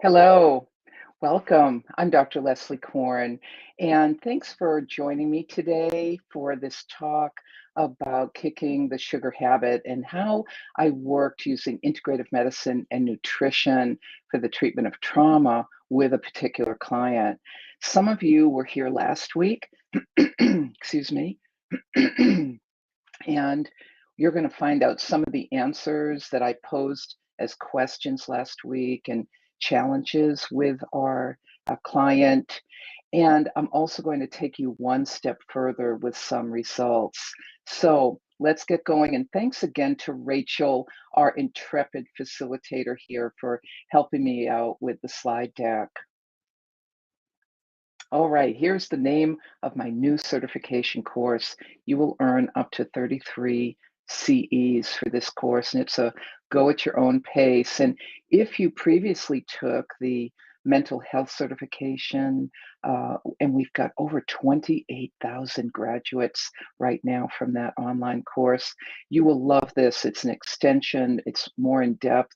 Hello, welcome. I'm Dr. Leslie Korn, and thanks for joining me today for this talk about kicking the sugar habit and how I worked using integrative medicine and nutrition for the treatment of trauma with a particular client. Some of you were here last week, excuse me, and you're going to find out some of the answers that I posed as questions last week and challenges with our client. And I'm also going to take you one step further with some results. So let's get going. And thanks again to Rachel, our intrepid facilitator here, for helping me out with the slide deck. All right, here's the name of my new certification course. You will earn up to 33 CEs for this course, and it's a go at your own pace. And if you previously took the mental health certification, and we've got over 28,000 graduates right now from that online course, you will love this. It's an extension, it's more in depth.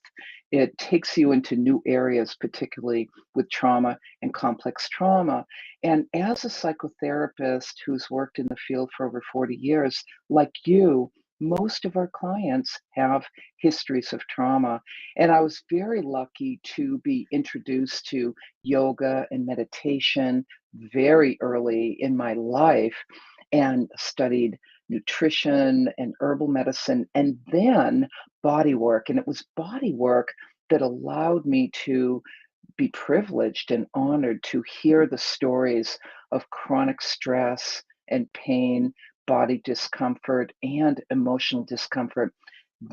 It takes you into new areas, particularly with trauma and complex trauma. And as a psychotherapist who's worked in the field for over 40 years, like you, most of our clients have histories of trauma. And I was very lucky to be introduced to yoga and meditation very early in my life and studied nutrition and herbal medicine and then body work. And it was body work that allowed me to be privileged and honored to hear the stories of chronic stress and pain, body discomfort, and emotional discomfort.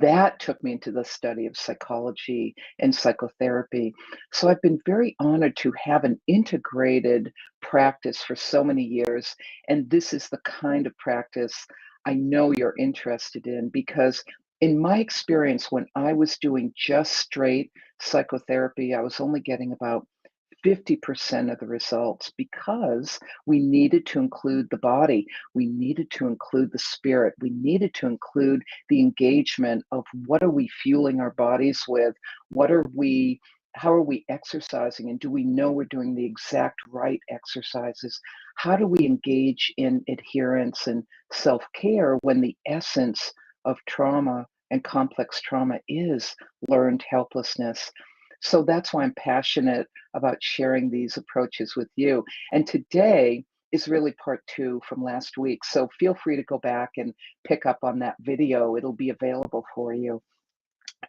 That took me into the study of psychology and psychotherapy. So I've been very honored to have an integrated practice for so many years. And this is the kind of practice I know you're interested in because, in my experience, when I was doing just straight psychotherapy, I was only getting about 50% of the results because we needed to include the body. We needed to include the spirit. We needed to include the engagement of what are we fueling our bodies with? What are we, how are we exercising? And do we know we're doing the exact right exercises? How do we engage in adherence and self care when the essence of trauma and complex trauma is learned helplessness? So that's why I'm passionate about sharing these approaches with you. And today is really part two from last week. So feel free to go back and pick up on that video. It'll be available for you.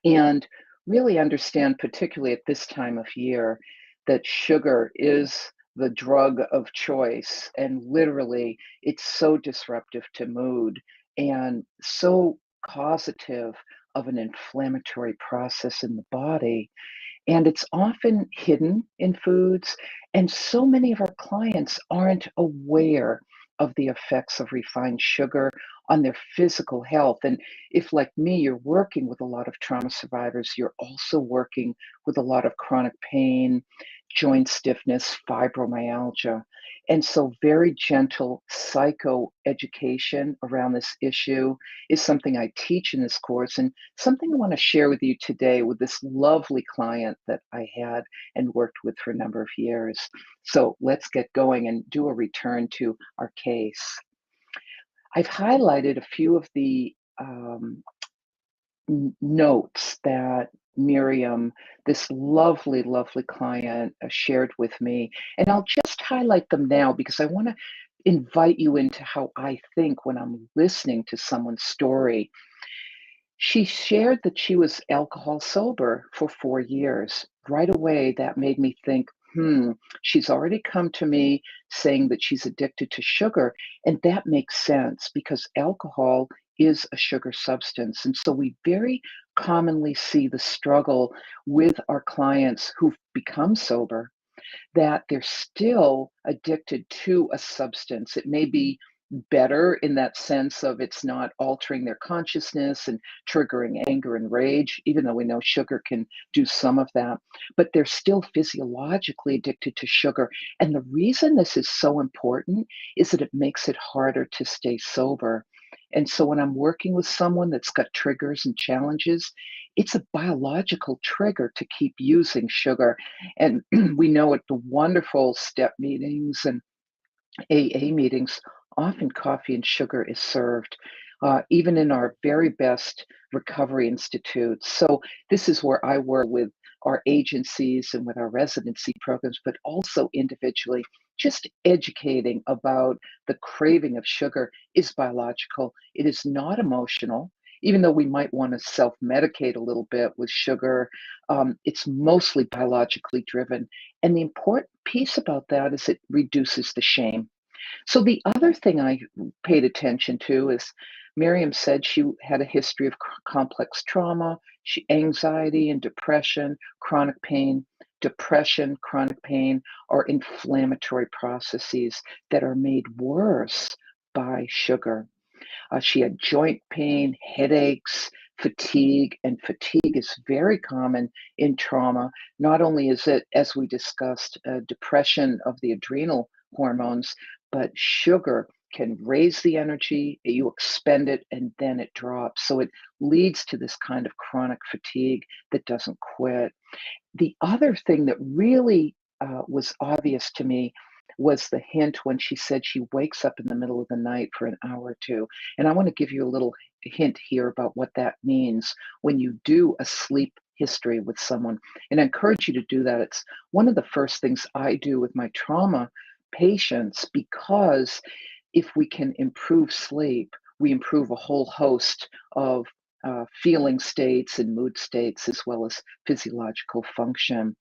And really understand, particularly at this time of year, that sugar is the drug of choice. And literally, it's so disruptive to mood and so causative of an inflammatory process in the body, and it's often hidden in foods. And so many of our clients aren't aware of the effects of refined sugar on their physical health. And if, like me, you're working with a lot of trauma survivors, you're also working with a lot of chronic pain, joint stiffness, fibromyalgia. And so, very gentle psycho education around this issue is something I teach in this course, and something I want to share with you today with this lovely client that I had and worked with for a number of years. So let's get going and do a return to our case. I've highlighted a few of the notes that Miriam, this lovely, lovely client, shared with me. And I'll just highlight them now because I want to invite you into how I think when I'm listening to someone's story. She shared that she was alcohol sober for 4 years. Right away, that made me think, she's already come to me saying that she's addicted to sugar. And that makes sense because alcohol is a sugar substance. And so we very commonly see the struggle with our clients who've become sober, that they're still addicted to a substance. It may be better in that sense of it's not altering their consciousness and triggering anger and rage, even though we know sugar can do some of that, but they're still physiologically addicted to sugar. And the reason this is so important is that it makes it harder to stay sober. And so when I'm working with someone that's got triggers and challenges, it's a biological trigger to keep using sugar. And we know at the wonderful step meetings and AA meetings, often coffee and sugar is served, even in our very best recovery institutes. So, this is where I work with our agencies and with our residency programs, but also individually, just educating about the craving of sugar is biological, it is not emotional. Even though we might want to self medicate a little bit with sugar, it's mostly biologically driven. And the important piece about that is it reduces the shame. So the other thing I paid attention to is Miriam said she had a history of complex trauma, anxiety and depression, chronic pain are inflammatory processes that are made worse by sugar. She had joint pain, headaches, fatigue, and fatigue is very common in trauma. Not only is it, as we discussed, depression of the adrenal hormones, but sugar can raise the energy, you expend it, and then it drops. So it leads to this kind of chronic fatigue that doesn't quit. The other thing that really was obvious to me was the hint when she said she wakes up in the middle of the night for an hour or two. And I want to give you a little hint here about what that means when you do a sleep history with someone. And I encourage you to do that. It's one of the first things I do with my trauma patients because if we can improve sleep, we improve a whole host of feeling states and mood states, as well as physiological function.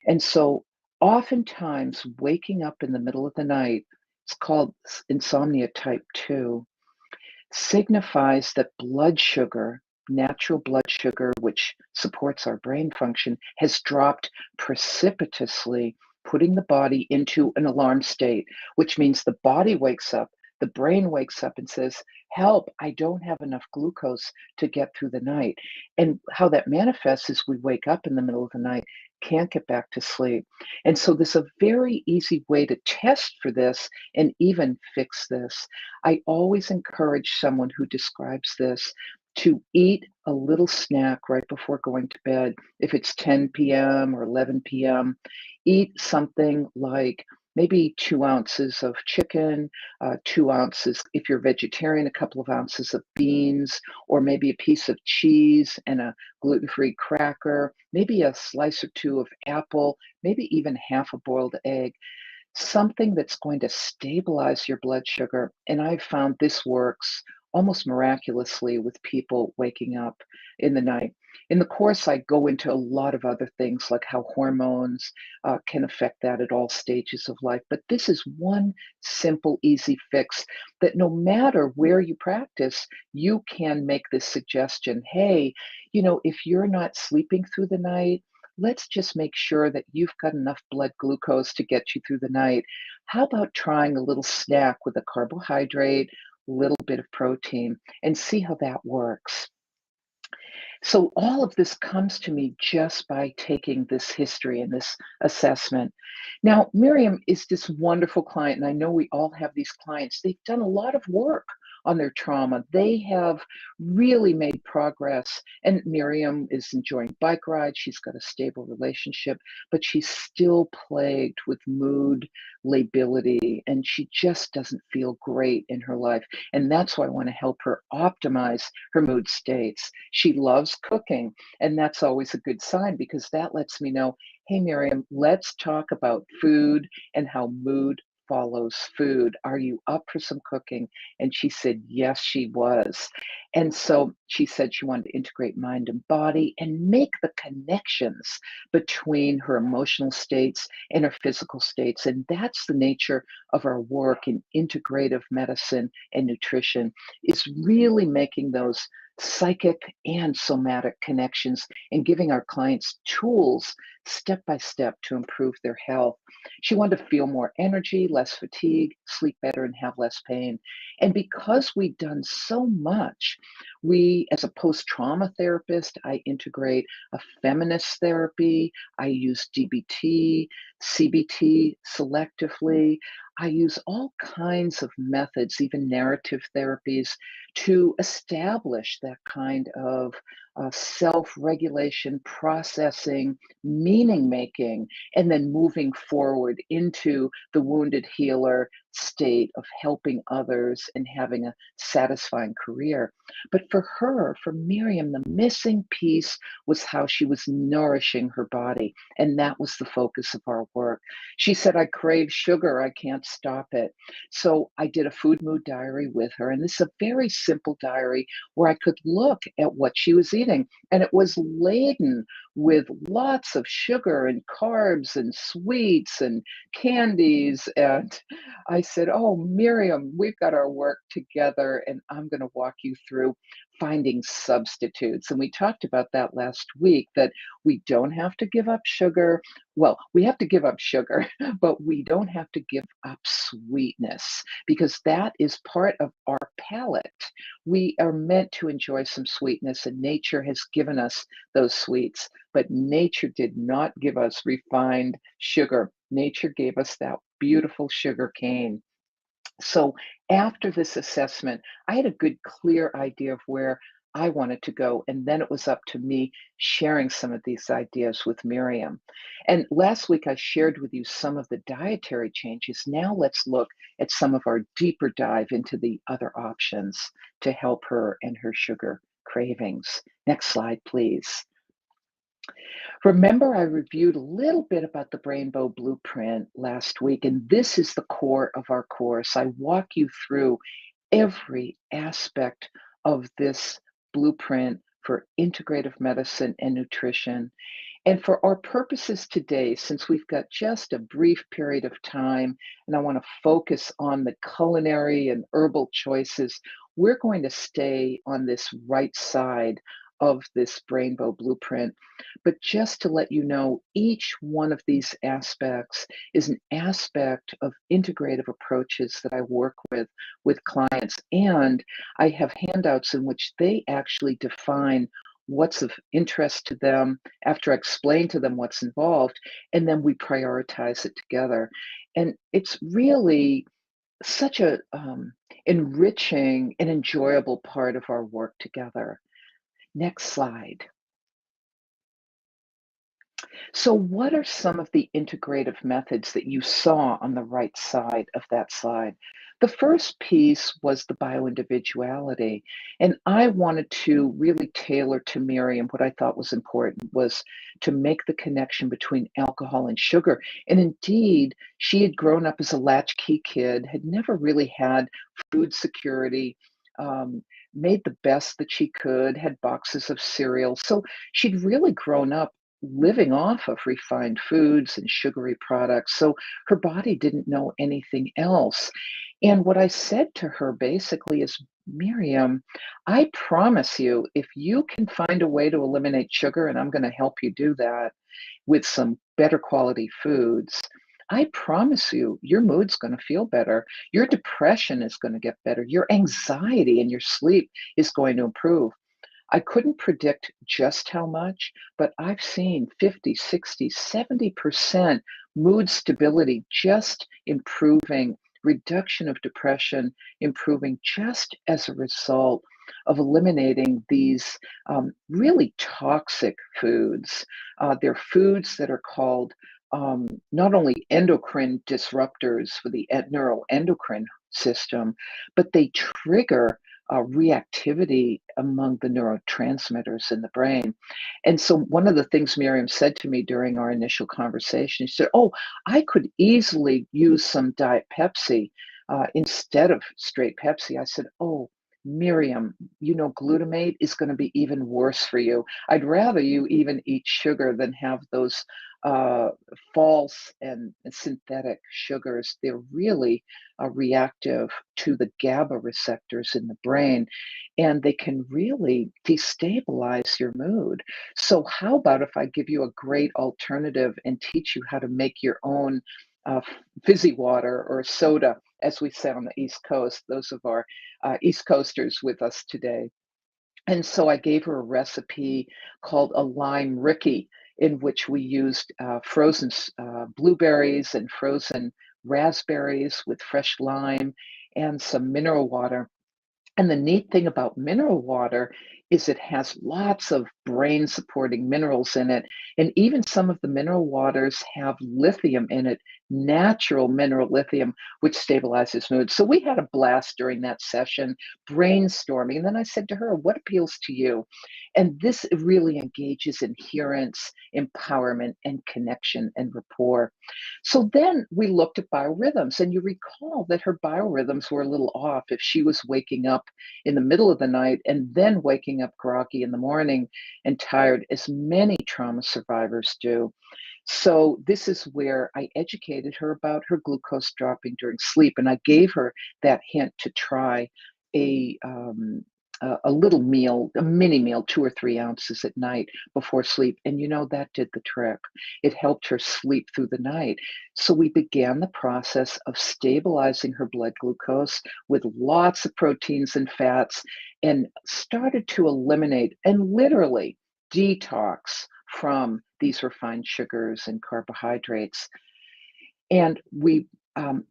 And so, oftentimes, waking up in the middle of the night, it's called insomnia type 2, signifies that blood sugar, natural blood sugar, which supports our brain function, has dropped precipitously, putting the body into an alarm state, which means the body wakes up, the brain wakes up and says, "Help, I don't have enough glucose to get through the night." And how that manifests is we wake up in the middle of the night, can't get back to sleep. And so there's a very easy way to test for this and even fix this. I always encourage someone who describes this to eat a little snack right before going to bed. If it's 10 p.m. or 11 p.m., eat something like maybe 2 ounces of chicken, 2 ounces, if you're vegetarian, a couple of ounces of beans, or maybe a piece of cheese and a gluten free cracker, maybe a slice or two of apple, maybe even half a boiled egg, something that's going to stabilize your blood sugar. And I've found this works almost miraculously with people waking up in the night. In the course, I go into a lot of other things like how hormones can affect that at all stages of life. But this is one simple, easy fix that no matter where you practice, you can make this suggestion. Hey, if you're not sleeping through the night, let's just make sure that you've got enough blood glucose to get you through the night. How about trying a little snack with a carbohydrate, little bit of protein, and see how that works? So all of this comes to me just by taking this history and this assessment. Now, Miriam is this wonderful client, and I know we all have these clients. They've done a lot of work on their trauma. They have really made progress. And Miriam is enjoying bike rides. She's got a stable relationship, but she's still plagued with mood lability, and she just doesn't feel great in her life. And that's why I want to help her optimize her mood states. She loves cooking, and that's always a good sign because that lets me know, hey, Miriam, let's talk about food and how mood follows food. Are you up for some cooking? And she said, yes, she was. And so she said she wanted to integrate mind and body and make the connections between her emotional states and her physical states. And that's the nature of our work in integrative medicine and nutrition, is really making those psychic and somatic connections and giving our clients tools step by step to improve their health. She wanted to feel more energy, less fatigue, sleep better, and have less pain. And because we've done so much, as a post trauma therapist, I integrate a feminist therapy. I use DBT, CBT selectively. I use all kinds of methods, even narrative therapies, to establish that kind of self-regulation, processing, meaning making, and then moving forward into the wounded healer state of helping others and having a satisfying career. But for her, for Miriam, the missing piece was how she was nourishing her body. And that was the focus of our work. She said, I crave sugar, I can't stop it. So I did a food mood diary with her. And this is a very simple diary where I could look at what she was eating. And it was laden with lots of sugar and carbs and sweets and candies. And I said, oh, Miriam, we've got our work together, and I'm going to walk you through finding substitutes. And we talked about that last week, that we don't have to give up sugar. Well, we have to give up sugar, but we don't have to give up sweetness, because that is part of our palate. We are meant to enjoy some sweetness, and nature has given us those sweets, but nature did not give us refined sugar. Nature gave us that beautiful sugar cane. So after this assessment, I had a good, clear idea of where I wanted to go. And then it was up to me sharing some of these ideas with Miriam. And last week, I shared with you some of the dietary changes. Now let's look at some of our deeper dive into the other options to help her and her sugar cravings. Next slide, please. Remember, I reviewed a little bit about the Brainbow Blueprint last week, and this is the core of our course. I walk you through every aspect of this blueprint for integrative medicine and nutrition. And for our purposes today, since we've got just a brief period of time, and I want to focus on the culinary and herbal choices, we're going to stay on this right side of this Brainbow Blueprint. But just to let you know, each one of these aspects is an aspect of integrative approaches that I work with clients. And I have handouts in which they actually define what's of interest to them after I explain to them what's involved, and then we prioritize it together. And it's really such a enriching and enjoyable part of our work together. Next slide. So, what are some of the integrative methods that you saw on the right side of that slide? The first piece was the bioindividuality. And I wanted to really tailor to Miriam what I thought was important was to make the connection between alcohol and sugar. And indeed, she had grown up as a latchkey kid, had never really had food security. Made the best that she could, had boxes of cereal. So she'd really grown up living off of refined foods and sugary products. So her body didn't know anything else. And what I said to her basically is, Miriam, I promise you, if you can find a way to eliminate sugar, and I'm going to help you do that with some better quality foods, I promise you, your mood's going to feel better. Your depression is going to get better. Your anxiety and your sleep is going to improve. I couldn't predict just how much, but I've seen 50, 60, 70% mood stability just improving, reduction of depression improving just as a result of eliminating these really toxic foods. They're foods that are called not only endocrine disruptors for the neuroendocrine system, but they trigger reactivity among the neurotransmitters in the brain. And so, one of the things Miriam said to me during our initial conversation, she said, oh, I could easily use some Diet Pepsi instead of straight Pepsi. I said, oh, Miriam, you know, glutamate is going to be even worse for you. I'd rather you even eat sugar than have those uh, false and synthetic sugars. They're really reactive to the GABA receptors in the brain, and they can really destabilize your mood. So, how about if I give you a great alternative and teach you how to make your own fizzy water or soda, as we say on the East Coast, those of our East Coasters with us today? And so I gave her a recipe called a lime Ricky, in which we used frozen blueberries and frozen raspberries with fresh lime and some mineral water. And the neat thing about mineral water is it has lots of brain supporting minerals in it. And even some of the mineral waters have lithium in it, natural mineral lithium, which stabilizes mood. So we had a blast during that session, brainstorming. And then I said to her, what appeals to you? And this really engages adherence, empowerment, and connection and rapport. So then we looked at biorhythms, and you recall that her biorhythms were a little off. If she was waking up in the middle of the night and then waking up groggy in the morning and tired, as many trauma survivors do. So this is where I educated her about her glucose dropping during sleep, and I gave her that hint to try a a little meal, a mini meal, 2 or 3 ounces at night before sleep. And that did the trick. It helped her sleep through the night. So we began the process of stabilizing her blood glucose with lots of proteins and fats, and started to eliminate and literally detox from these refined sugars and carbohydrates. And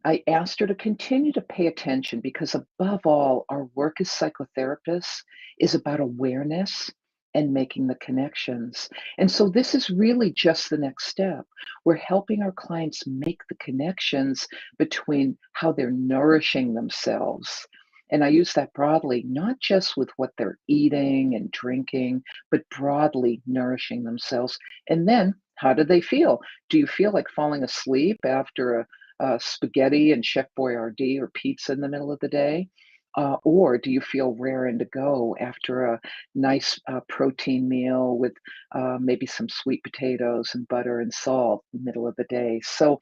I asked her to continue to pay attention, because above all, our work as psychotherapists is about awareness and making the connections. And so this is really just the next step. We're helping our clients make the connections between how they're nourishing themselves. And I use that broadly, not just with what they're eating and drinking, but broadly nourishing themselves. And then how do they feel? Do you feel like falling asleep after a spaghetti and Chef Boyardee or pizza in the middle of the day? Or do you feel raring to go after a nice protein meal with maybe some sweet potatoes and butter and salt in the middle of the day? So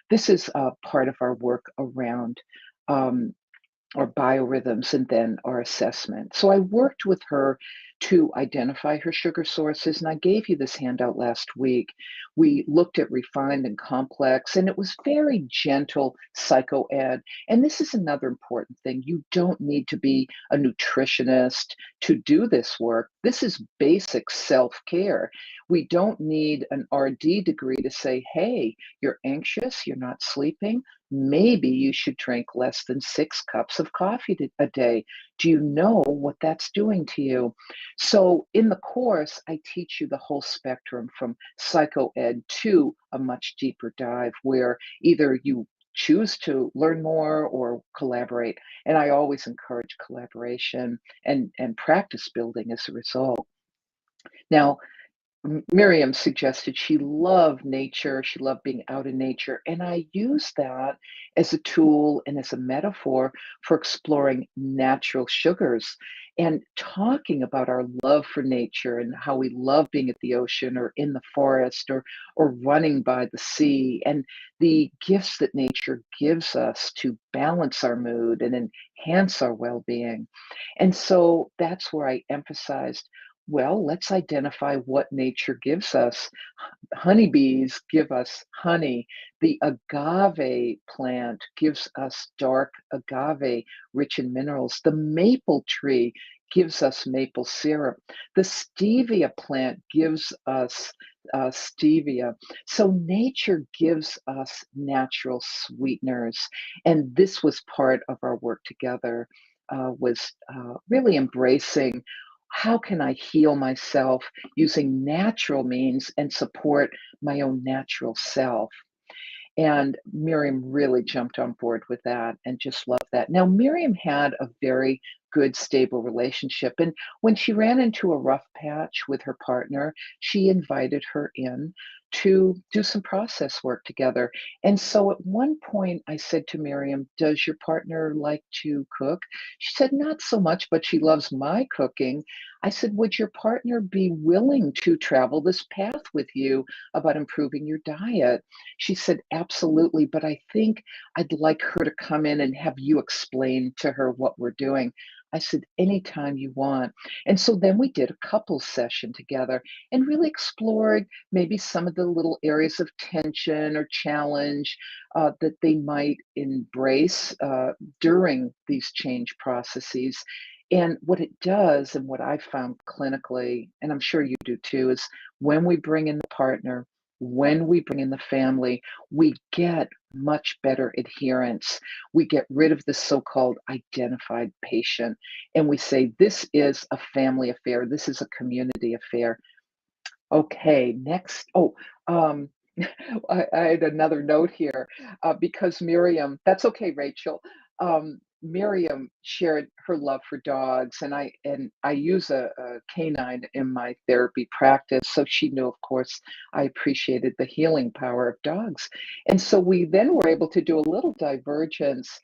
this is part of our work around um, our biorhythms and then our assessment. So I worked with her to identify her sugar sources, and I gave you this handout last week. We looked at refined and complex, and it was very gentle psychoed. And this is another important thing. You don't need to be a nutritionist to do this work. This is basic self-care. We don't need an RD degree to say, hey, you're anxious, you're not sleeping, maybe you should drink less than 6 cups of coffee a day. Do you know what that's doing to you? So, in the course, I teach you the whole spectrum from psychoed to a much deeper dive, where either you choose to learn more or collaborate. And I always encourage collaboration and practice building as a result. Now, Miriam suggested she loved nature, she loved being out in nature, and I use that as a tool and as a metaphor for exploring natural sugars and talking about our love for nature and how we love being at the ocean or in the forest or running by the sea, and the gifts that nature gives us to balance our mood and enhance our well-being. And so that's where I emphasized, well, let's identify what nature gives us. Honeybees give us honey. The agave plant gives us dark agave, rich in minerals. The maple tree gives us maple syrup. The stevia plant gives us stevia. So nature gives us natural sweeteners. And this was part of our work together, was really embracing, how can I heal myself using natural means and support my own natural self? And Miriam really jumped on board with that and just loved that. Now, Miriam had a very good, stable relationship. And when she ran into a rough patch with her partner, she invited her in to do some process work together. And so at one point, I said to Miriam, does your partner like to cook? She said, not so much, but she loves my cooking. I said, would your partner be willing to travel this path with you about improving your diet? She said, absolutely, but I think I'd like her to come in and have you explain to her what we're doing. I said, anytime you want. And so then we did a couples session together and really explored maybe some of the little areas of tension or challenge that they might embrace during these change processes. And what it does, and what I found clinically, and I'm sure you do too, is when we bring in the partner, when we bring in the family, we get much better adherence. We get rid of the so-called identified patient, and we say, this is a family affair, this is a community affair. Okay, next. Oh, um, I had another note here because Miriam, that's okay, Rachel. Miriam shared her love for dogs, and I use a canine in my therapy practice, so she knew, of course, I appreciated the healing power of dogs, and so we then were able to do a little divergence.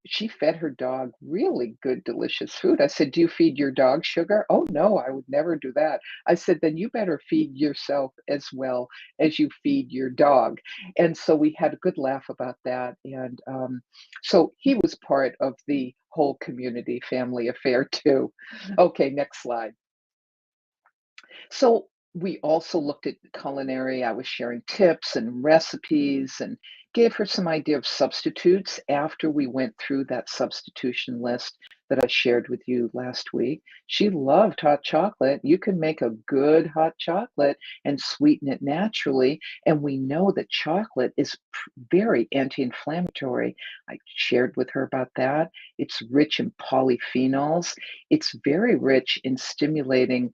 She fed her dog really good, delicious food. I said, "Do you feed your dog sugar?" "Oh, no, I would never do that." I said, "Then you better feed yourself as well as you feed your dog." And so we had a good laugh about that. And so he was part of the whole community family affair too. Okay, next slide. So we also looked at culinary. I was sharing tips and recipes and gave her some idea of substitutes after we went through that substitution list that I shared with you last week. She loved hot chocolate. You can make a good hot chocolate and sweeten it naturally. And we know that chocolate is very anti-inflammatory. I shared with her about that. It's rich in polyphenols. It's very rich in stimulating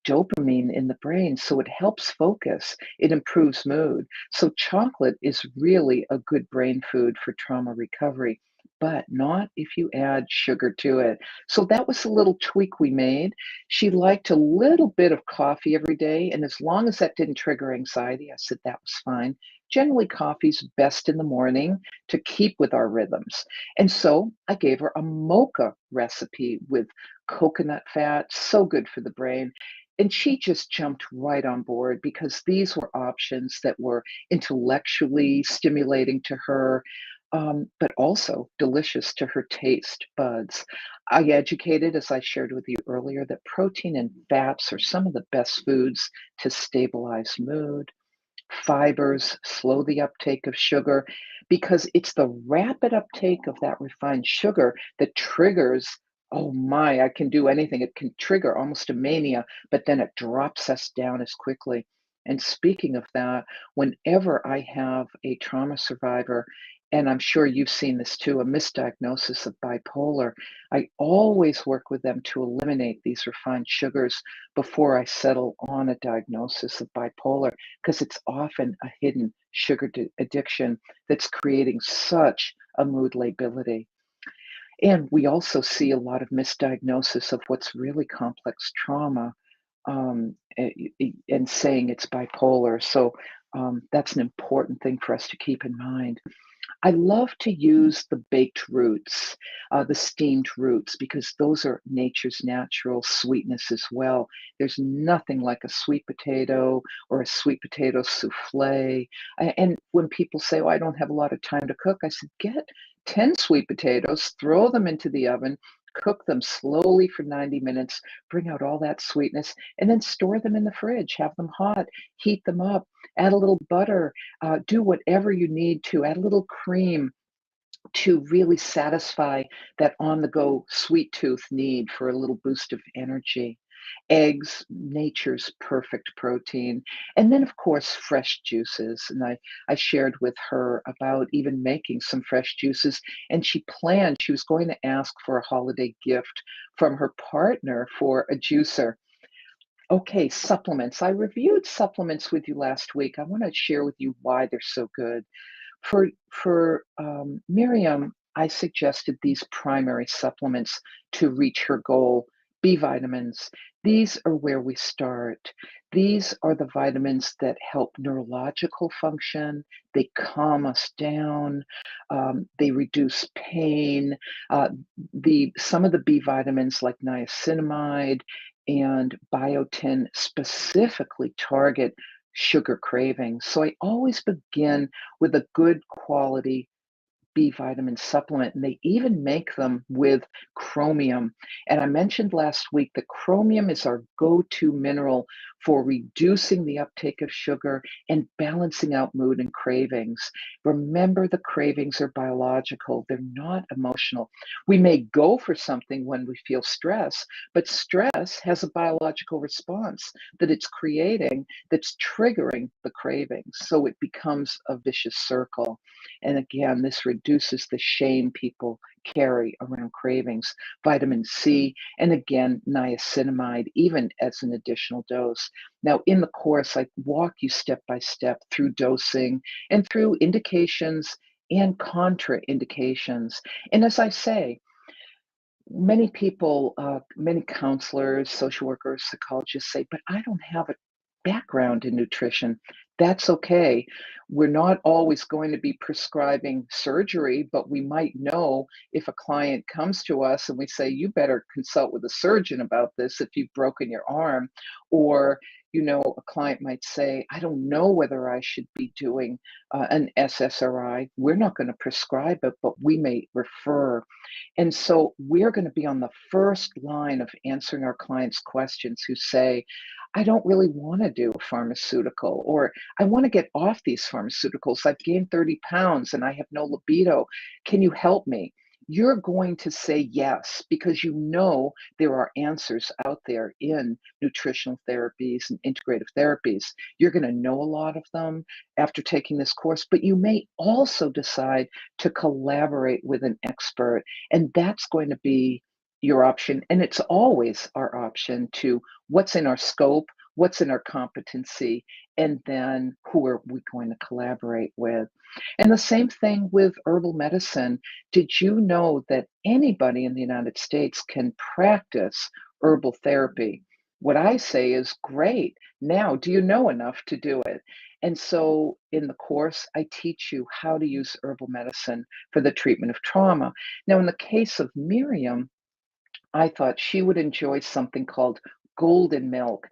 dopamine in the brain, so it helps focus, it improves mood. So, chocolate is really a good brain food for trauma recovery, but not if you add sugar to it. So, that was a little tweak we made. She liked a little bit of coffee every day, and as long as that didn't trigger anxiety, I said that was fine. Generally, coffee's best in the morning to keep with our rhythms. And so I gave her a mocha recipe with coconut fat, so good for the brain. And she just jumped right on board because these were options that were intellectually stimulating to her, but also delicious to her taste buds. I educated, as I shared with you earlier, that protein and fats are some of the best foods to stabilize mood. Fibers slow the uptake of sugar because it's the rapid uptake of that refined sugar that triggers, oh my, I can do anything. It can trigger almost a mania, but then it drops us down as quickly. And speaking of that, whenever I have a trauma survivor, and I'm sure you've seen this too, a misdiagnosis of bipolar, I always work with them to eliminate these refined sugars before I settle on a diagnosis of bipolar because it's often a hidden sugar addiction that's creating such a mood lability. And we also see a lot of misdiagnosis of what's really complex trauma and saying it's bipolar. So that's an important thing for us to keep in mind. I love to use the baked roots, the steamed roots, because those are nature's natural sweetness as well. There's nothing like a sweet potato or a sweet potato souffle. And when people say, "Oh, I don't have a lot of time to cook," I said, get 10 sweet potatoes, throw them into the oven, cook them slowly for 90 minutes, bring out all that sweetness, and then store them in the fridge. Have them hot, heat them up, add a little butter, do whatever you need to, add a little cream to really satisfy that on the go sweet tooth need for a little boost of energy. Eggs, nature's perfect protein. And then, of course, fresh juices. And I shared with her about even making some fresh juices. And she planned, she was going to ask for a holiday gift from her partner for a juicer. Okay, supplements. I reviewed supplements with you last week. I want to share with you why they're so good. For Miriam, I suggested these primary supplements to reach her goal. B vitamins. These are where we start. These are the vitamins that help neurological function. They calm us down. They reduce pain. Uh, the some of the B vitamins, like niacinamide and biotin, specifically target sugar cravings. So I always begin with a good quality B vitamin supplement, and they even make them with chromium. And I mentioned last week that chromium is our go to mineral for reducing the uptake of sugar and balancing out mood and cravings. Remember, the cravings are biological, they're not emotional. We may go for something when we feel stress, but stress has a biological response that it's creating that's triggering the cravings. So it becomes a vicious circle. And again, this reduces the shame people carry around cravings. Vitamin C, and again, niacinamide, even as an additional dose. Now, in the course, I walk you step by step through dosing and through indications and contraindications. And as I say, many people, many counselors, social workers, psychologists say, but I don't have a background in nutrition. That's okay. We're not always going to be prescribing surgery, but we might know if a client comes to us and we say, you better consult with a surgeon about this if you've broken your arm. Or, a client might say, I don't know whether I should be doing an SSRI. We're not going to prescribe it, but we may refer. And so we're going to be on the first line of answering our clients' questions who say, I don't really want to do a pharmaceutical, or I want to get off these pharmaceuticals. I've gained 30 pounds and I have no libido. Can you help me? You're going to say yes, because you know there are answers out there in nutritional therapies and integrative therapies. You're going to know a lot of them after taking this course, but you may also decide to collaborate with an expert, and that's going to be your option. And it's always our option to what's in our scope, what's in our competency, and then who are we going to collaborate with. And the same thing with herbal medicine. Did you know that anybody in the United States can practice herbal therapy? What I say is, great. Now, do you know enough to do it? And so in the course, I teach you how to use herbal medicine for the treatment of trauma. Now, in the case of Miriam, I thought she would enjoy something called golden milk.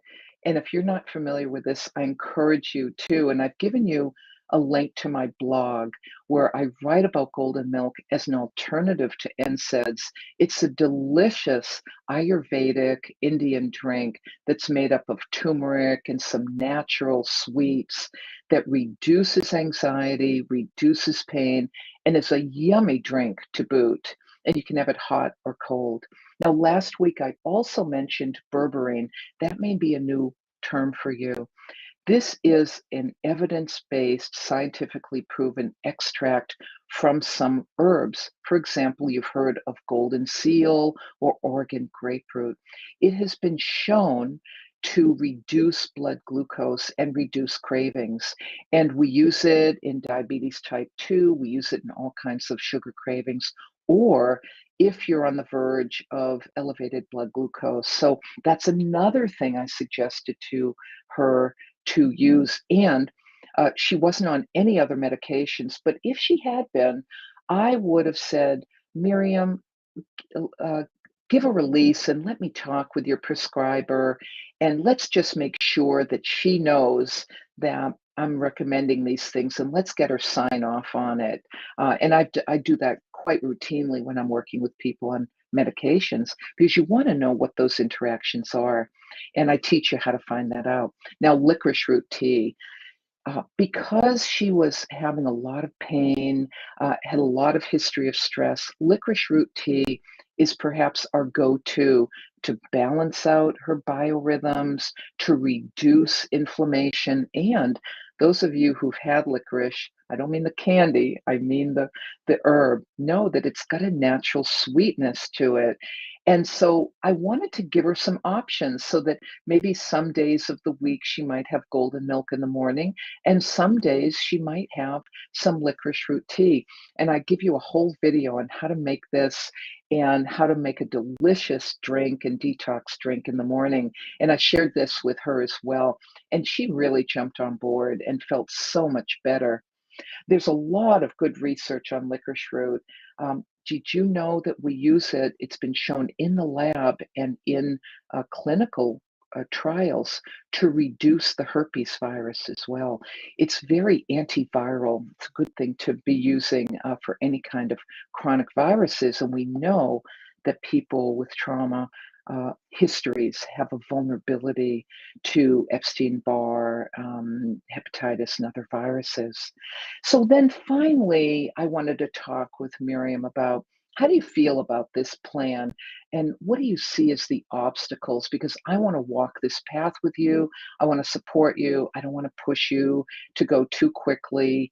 And if you're not familiar with this, I encourage you to. And I've given you a link to my blog where I write about golden milk as an alternative to NSAIDs. It's a delicious Ayurvedic Indian drink that's made up of turmeric and some natural sweets that reduces anxiety, reduces pain, and is a yummy drink to boot. And you can have it hot or cold. Now, last week I also mentioned berberine. That may be a new term for you. This is an evidence-based, scientifically proven extract from some herbs. For example, you've heard of golden seal or Oregon grapefruit. It has been shown to reduce blood glucose and reduce cravings. And we use it in diabetes type 2, we use it in all kinds of sugar cravings, or if you're on the verge of elevated blood glucose. So that's another thing I suggested to her to use. And she wasn't on any other medications, but if she had been, I would have said, Miriam, uh, give a release and let me talk with your prescriber, and let's just make sure that she knows that I'm recommending these things, and let's get her sign off on it. And I do that quite routinely when I'm working with people on medications, because you want to know what those interactions are. And I teach you how to find that out. Now, licorice root tea. Because she was having a lot of pain, had a lot of history of stress, licorice root tea is perhaps our go-to balance out her biorhythms, to reduce inflammation. And those of you who've had licorice, I don't mean the candy, I mean the herb, know that it's got a natural sweetness to it. And so I wanted to give her some options so that maybe some days of the week she might have golden milk in the morning, and some days she might have some licorice root tea. And I give you a whole video on how to make this and how to make a delicious drink and detox drink in the morning. And I shared this with her as well. And she really jumped on board and felt so much better. There's a lot of good research on licorice root. Did you know that we use it? It's been shown in the lab and in clinical trials to reduce the herpes virus as well. It's very antiviral. It's a good thing to be using for any kind of chronic viruses. And we know that people with trauma histories, have a vulnerability to Epstein-Barr, hepatitis, and other viruses. So then finally, I wanted to talk with Miriam about how do you feel about this plan and what do you see as the obstacles? Because I want to walk this path with you. I want to support you. I don't want to push you to go too quickly.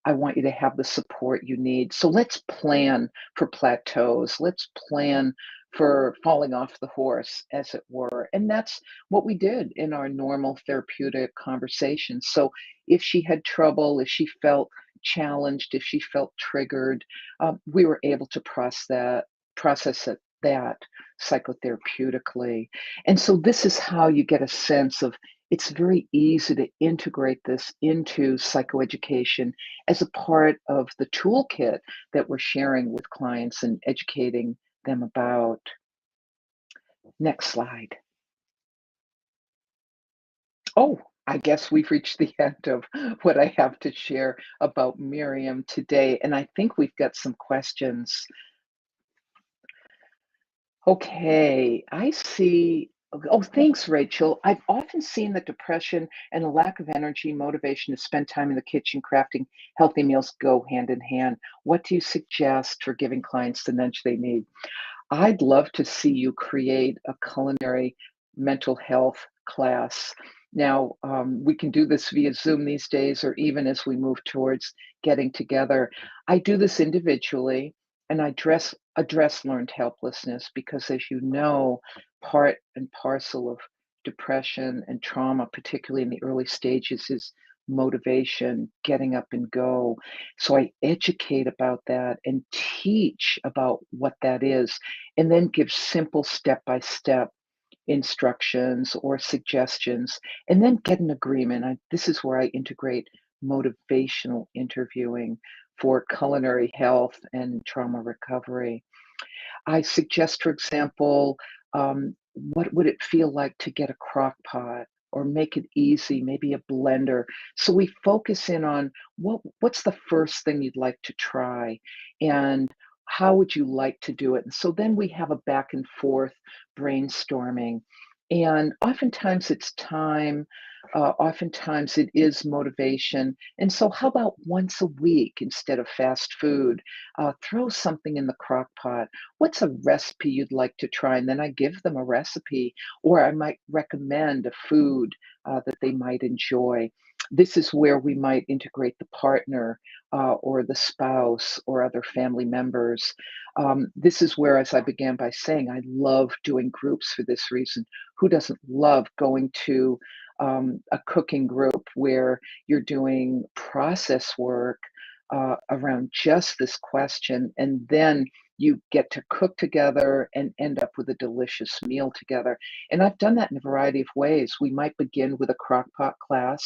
I want you to have the support you need. So let's plan for plateaus. Let's plan for falling off the horse, as it were. And that's what we did in our normal therapeutic conversations. So if she had trouble, if she felt challenged, if she felt triggered, we were able to process that psychotherapeutically. And so this is how you get a sense of it's very easy to integrate this into psychoeducation as a part of the toolkit that we're sharing with clients and educating them about. Next slide. Oh, I guess we've reached the end of what I have to share about Miriam today, and I think we've got some questions. Okay, I see. Oh, thanks, Rachel. I've often seen that depression and a lack of energy, motivation to spend time in the kitchen crafting healthy meals go hand in hand. What do you suggest for giving clients the nudge they need? I'd love to see you create a culinary mental health class. Now, we can do this via Zoom these days, or even as we move towards getting together. I do this individually, and I address learned helplessness because, as you know, part and parcel of depression and trauma, particularly in the early stages, is motivation, getting up and go. So I educate about that and teach about what that is and then give simple step-by-step instructions or suggestions, and then get an agreement. This is where I integrate motivational interviewing for culinary health and trauma recovery. I suggest, for example, what would it feel like to get a crock pot or make it easy, maybe a blender? So we focus in on what's the first thing you'd like to try and how would you like to do it? And so then we have a back and forth brainstorming. And oftentimes it's time, oftentimes it is motivation. And so, how about once a week instead of fast food? Throw something in the crock pot. What's a recipe you'd like to try? And then I give them a recipe, or I might recommend a food that they might enjoy. This is where we might integrate the partner or the spouse or other family members. This is where, as I began by saying, I love doing groups for this reason. Who doesn't love going to a cooking group where you're doing process work around just this question, and then you get to cook together and end up with a delicious meal together. And I've done that in a variety of ways. We might begin with a crock pot class.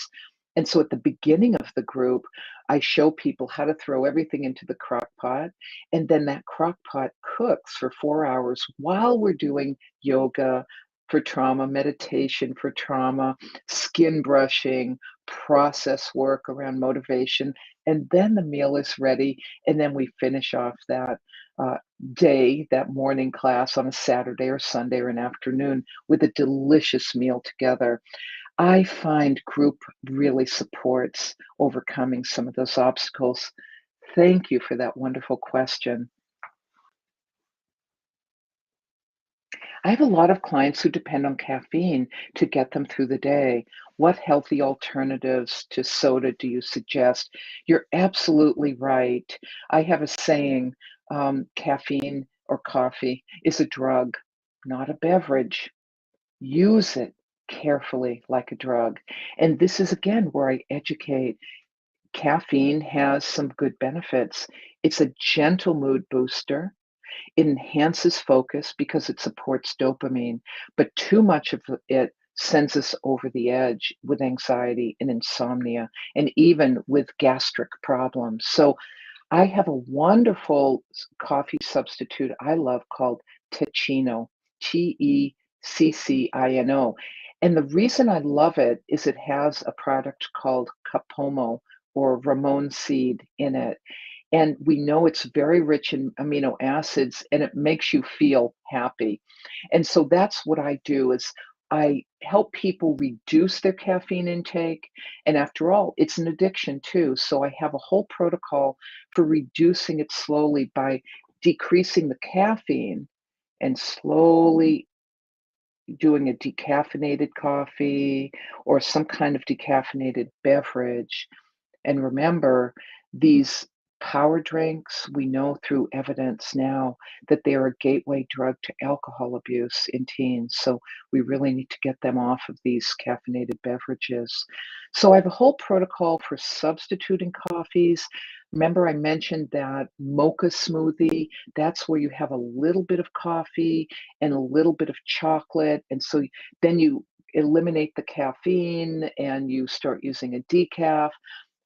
And so at the beginning of the group, I show people how to throw everything into the crock pot. And then that crock pot cooks for 4 hours while we're doing yoga for trauma, meditation for trauma, skin brushing, process work around motivation. And then the meal is ready. And then we finish off that uh, day, that morning class on a Saturday or Sunday or an afternoon with a delicious meal together. I find group really supports overcoming some of those obstacles. Thank you for that wonderful question. I have a lot of clients who depend on caffeine to get them through the day. What healthy alternatives to soda do you suggest? You're absolutely right. I have a saying, caffeine or coffee is a drug, not a beverage. Use it carefully like a drug. And this is again where I educate. Caffeine has some good benefits. It's a gentle mood booster. It enhances focus because it supports dopamine, but too much of it sends us over the edge with anxiety and insomnia, and even with gastric problems. So I have a wonderful coffee substitute I love called Teccino, Teccino. And the reason I love it is it has a product called Capomo or Ramon seed in it. And we know it's very rich in amino acids and it makes you feel happy. And so that's what I do is I help people reduce their caffeine intake. And after all, it's an addiction too. So I have a whole protocol for reducing it slowly by decreasing the caffeine and slowly doing a decaffeinated coffee or some kind of decaffeinated beverage. And remember, these power drinks, we know through evidence now that they are a gateway drug to alcohol abuse in teens. So we really need to get them off of these caffeinated beverages. So I have a whole protocol for substituting coffees. Remember, I mentioned that mocha smoothie. That's where you have a little bit of coffee and a little bit of chocolate. And so then you eliminate the caffeine and you start using a decaf.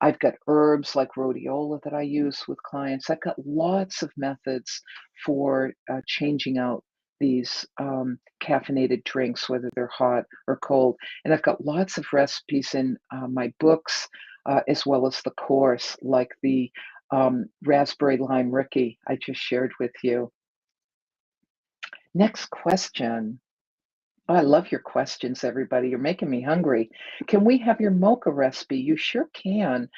I've got herbs like rhodiola that I use with clients. I've got lots of methods for changing out these caffeinated drinks, whether they're hot or cold. And I've got lots of recipes in my books, as well as the course, like the raspberry lime Ricky I just shared with you. Next question. Oh, I love your questions, everybody. You're making me hungry. Can we have your mocha recipe? You sure can.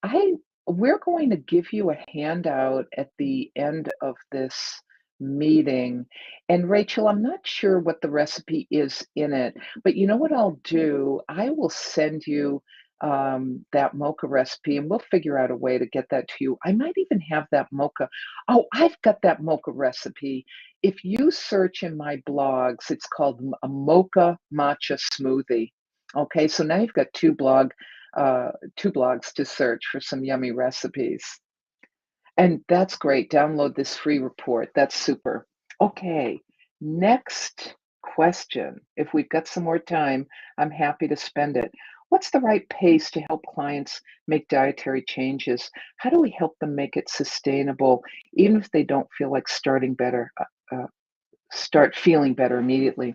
I We're going to give you a handout at the end of this meeting. And Rachel, I'm not sure what the recipe is in it, but you know what I'll do? I will send you that mocha recipe and we'll figure out a way to get that to you. I might even have that mocha. Oh, I've got that mocha recipe. If you search in my blogs, it's called a mocha matcha smoothie. Okay, so now you've got two blogs to search for some yummy recipes. And that's great. Download this free report. That's super. Okay, next question. If we've got some more time, I'm happy to spend it. What's the right pace to help clients make dietary changes? How do we help them make it sustainable, even if they don't feel like start feeling better immediately?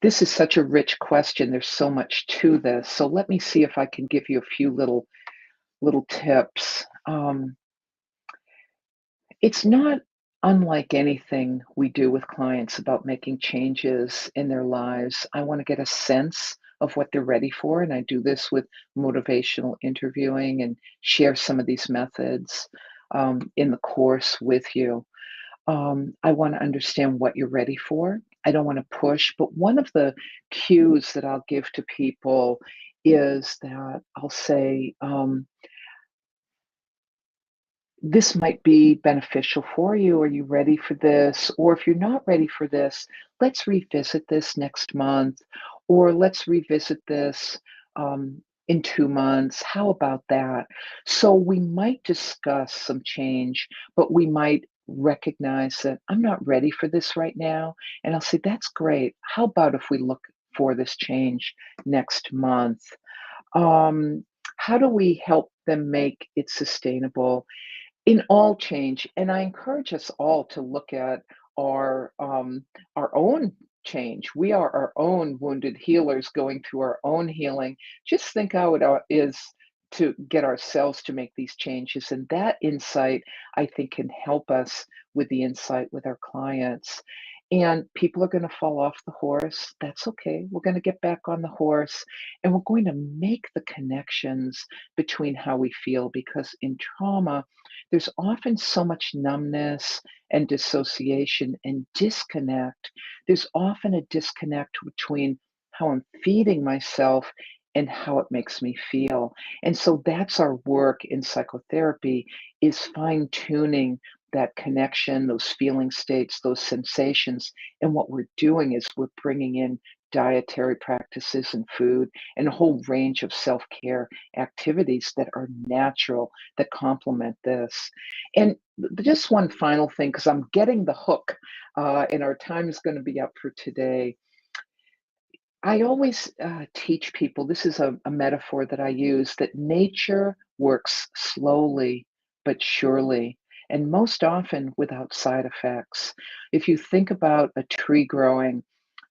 This is such a rich question. There's so much to this. So let me see if I can give you a few little tips. It's not unlike anything we do with clients about making changes in their lives. I want to get a sense of what they're ready for, and I do this with motivational interviewing and share some of these methods in the course with you. I want to understand what you're ready for. I don't want to push, but one of the cues that I'll give to people is that I'll say, this might be beneficial for you. Are you ready for this? Or if you're not ready for this, let's revisit this next month, or let's revisit this in 2 months. How about that? So we might discuss some change, but we might recognize that I'm not ready for this right now. And I'll say, that's great. How about if we look for this change next month? Um, how do we help them make it sustainable? In all change, and I encourage us all to look at our own change. We are our own wounded healers going through our own healing. Just think how it is to get ourselves to make these changes, and that insight, I think, can help us with the insight with our clients. And people are gonna fall off the horse. That's okay. We're gonna get back on the horse, and we're going to make the connections between how we feel, because in trauma, there's often so much numbness and dissociation and disconnect. There's often a disconnect between how I'm feeding myself and how it makes me feel. And so that's our work in psychotherapy, is fine tuning that connection, those feeling states, those sensations. And what we're doing is we're bringing in dietary practices and food and a whole range of self-care activities that are natural, that complement this. And just one final thing, because I'm getting the hook, and our time is going to be up for today. I always teach people, this is a metaphor that I use, that nature works slowly but surely, and most often without side effects. If you think about a tree growing,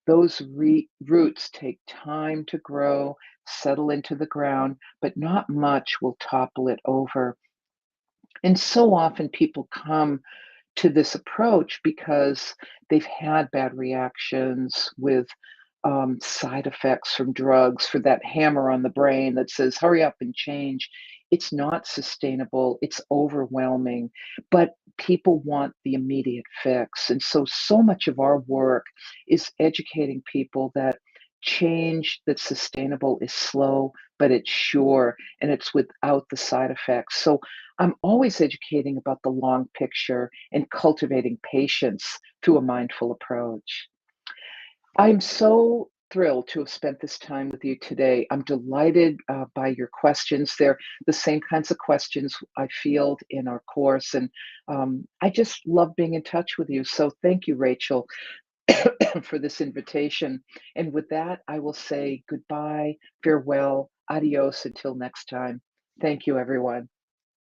those roots take time to grow, settle into the ground, but not much will topple it over. And so often people come to this approach because they've had bad reactions with side effects from drugs for that hammer on the brain that says, hurry up and change. It's not sustainable, it's overwhelming, but people want the immediate fix. And so, so much of our work is educating people that change that's sustainable is slow, but it's sure and it's without the side effects. So, I'm always educating about the long picture and cultivating patience through a mindful approach. I'm so thrilled to have spent this time with you today. I'm delighted by your questions. They're the same kinds of questions I field in our course, and I just love being in touch with you. So thank you, Rachel, for this invitation. And with that, I will say goodbye, farewell, adios until next time. Thank you, everyone.